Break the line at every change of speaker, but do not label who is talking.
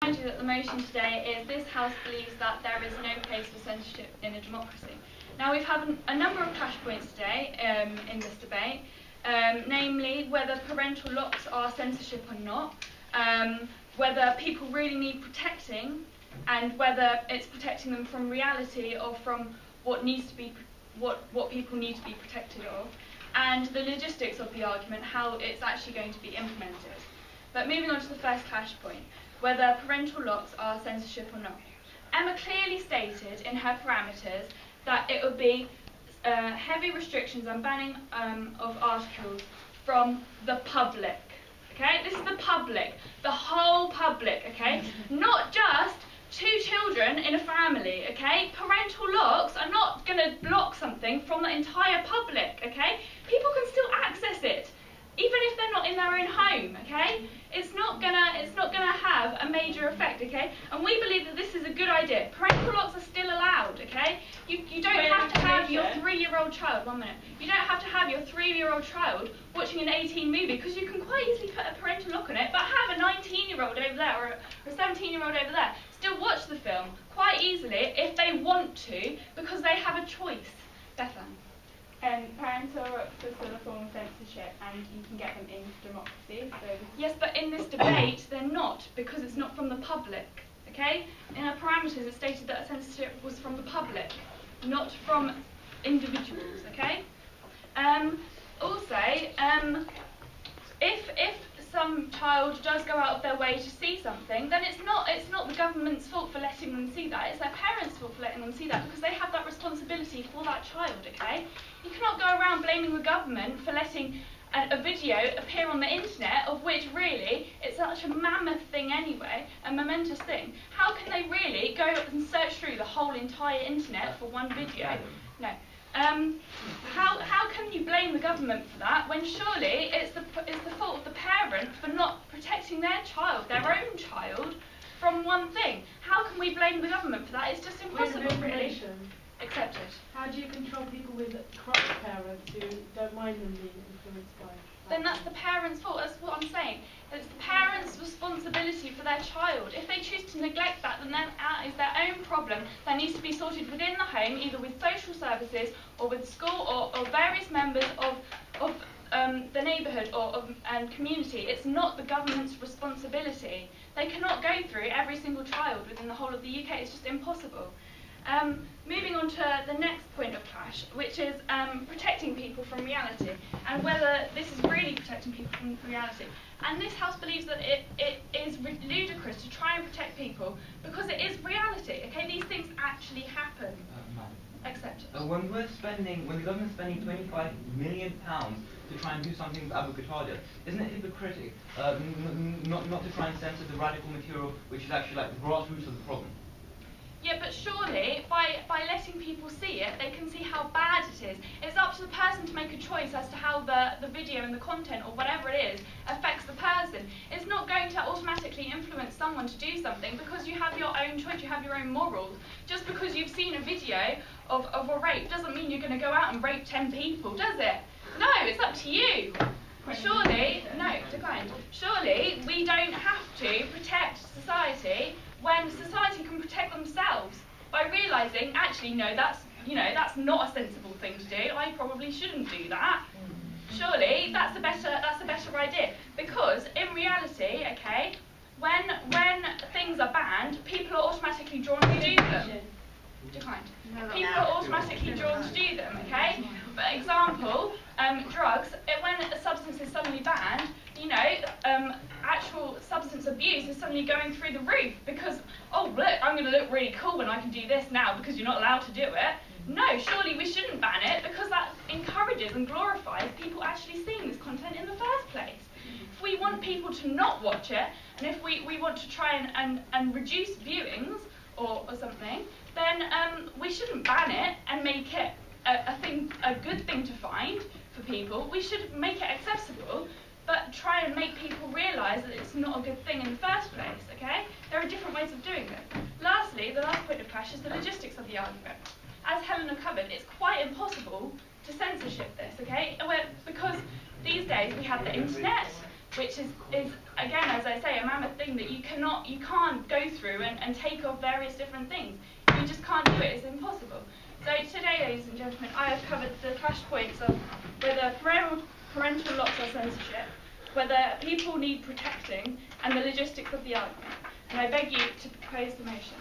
remind you that the motion today is this House believes that there is no place for censorship in a democracy. Now we've had a number of clash points today in this debate, namely whether parental locks are censorship or not, whether people really need protecting, and whether it's protecting them from reality or from what needs to be what people need to be protected of, and the logistics of the argument, how it's actually going to be implemented. But moving on to the first clash point, whether parental locks are censorship or not. Emma clearly stated in her parameters that it would be heavy restrictions and banning of articles from the public. Okay, this is the public, the whole public. Okay, not just two children in a family. Okay, parental locks are not going to block something from the entire public. Okay, people can still access it, even if they're not in their own home. Okay, it's not gonna have a major effect. Okay, and we believe that this is a good idea. Parental locks are still allowed. Okay, you don't have to have your 3-year-old child. 1 minute. You don't have to have your 3-year-old child watching an 18 movie, because you can quite easily put a parental lock on it, but have a 19-year-old over there or a 17-year-old over there still watch the film quite easily if they want to, because they have a choice. Bethan.
Parental locks are still a form of censorship, and you can get them in democracy. So
yes, but in this debate they're not, because it's not from the public. Okay? In our parameters it stated that censorship was from the public, not from individuals. Okay? Also, if some child does go out of their way to see something, then it's not the government's fault for letting them see that. It's their parents' fault for letting them see that, because they have that responsibility for that child. Okay? You cannot go around blaming the government for letting a video appear on the internet, of which really it's such a mammoth thing anyway, a momentous thing. How can they really go and search through the whole entire internet for one video? No. How can you blame the government for that, when surely it's the fault of the parent for not protecting their child, their own child, from one thing? How can we blame the government for that? It's just impossible, really. Accepted.
How do you control people with corrupt parents who don't mind them being influenced by?
Then that's the parents' fault. That's what I'm saying. It's the parents' responsibility for their child. If they choose to neglect that, then that is their own problem. That needs to be sorted within the home, either with social services or with school or various members of the neighbourhood and community. It's not the government's responsibility. They cannot go through every single child within the whole of the UK. It's just impossible. Moving on to the next point of clash, which is protecting people from reality, and whether this is really protecting people from reality. And this House believes that it is ludicrous to try and protect people, because it is reality. Okay, these things actually happen. Accepted.
When the government's spending £25 million to try and do something with Abu Qatada, isn't it hypocritical not to try and censor the radical material, which is actually like the grassroots of the problem?
Yeah, but surely by letting people see it, they can see how bad it is. It's up to the person to make a choice as to how the video and the content or whatever it is affects the person. It's not going to automatically influence someone to do something, because you have your own choice, you have your own morals. Just because you've seen a video of a rape doesn't mean you're going to go out and rape 10 people, does it? No, it's up to you. Surely, no, declined. Surely we don't have to protect society when society can protect themselves by realising, actually, no, that's not a sensible thing to do. I probably shouldn't do that. Surely that's a better idea, because in reality, okay, when things are banned, people are automatically drawn to do them. Declined. People are automatically drawn to do them. Okay. For example, drugs. When a substance is suddenly banned, actual substance abuse is suddenly going through the roof, because, oh look, I'm going to look really cool when I can do this now, because you're not allowed to do it. No, surely we shouldn't ban it, because that encourages and glorifies people actually seeing this content in the first place. If we want people to not watch it, and if we want to try and reduce viewings or something, then we shouldn't ban it and make it a good thing to find for people. We should make it accessible, but try and make people realise that it's not a good thing in the first place. Okay? There are different ways of doing this. Lastly, the last point of clash is the logistics of the argument. As Helena covered, it's quite impossible to censorship this. Okay? Because these days we have the internet, which is again, as I say, a mammoth thing that you can't go document and take off various different things. You just can't do it, it's impossible. So today, ladies and gentlemen, I have covered the clash points of whether parental locks are censorship, whether people need protecting, and the logistics of the argument. And I beg you to propose the motion.